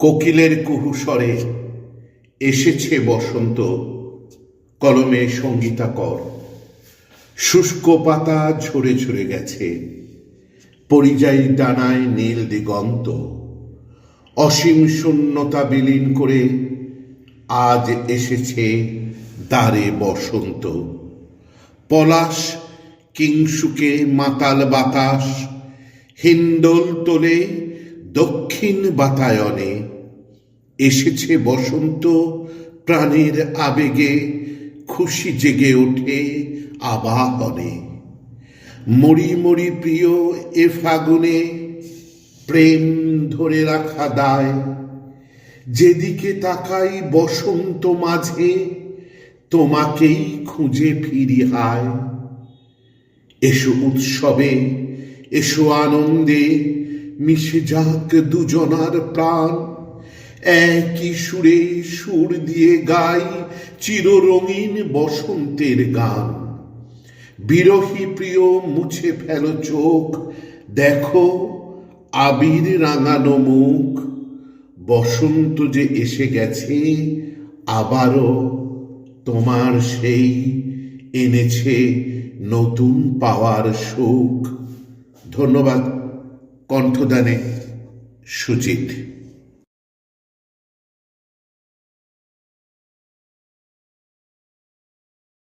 কোকিলের কুহু স্বরে এসেছে বসন্ত, কলমে সঙ্গীতাকর। শুষ্ক পাতা ঝরে ঝরে গেছে, পরিযায়ী ডানায় নীল দিগন্ত। অসীম শূন্যতা বিলীন করে আজ এসেছে দ্বারে বসন্ত। পলাশ কিংসুকে মাতাল বাতাস হিন্দোল তোলে দক্ষিণ বাতায়নে। এসেছে বসন্ত প্রাণের আবেগে, খুশি জেগে ওঠে আবাহনে। মরি মরি প্রিয় এ ফাগুনে, প্রেম ধরে রাখা দায়। যেদিকে তাকাই বসন্ত মাঝে, তোমাকেই খুঁজে ফিরি হায়। এসো উৎসবে, এসো আনন্দে, মিশে যাক দুজনার প্রাণ। একই সুরে সুর দিয়ে গাই চিররঙিন বসন্তের গান। বিরহী প্রিয় মুছে ফেলো চোখ, দেখো আবির রাঙানো মুখ। বসন্ত যে এসে গেছে আবারও, তোমার সেই এনেছে নতুন পাওয়ার সুখ। ধন্যবাদ। কণ্ঠদানে সুজিত।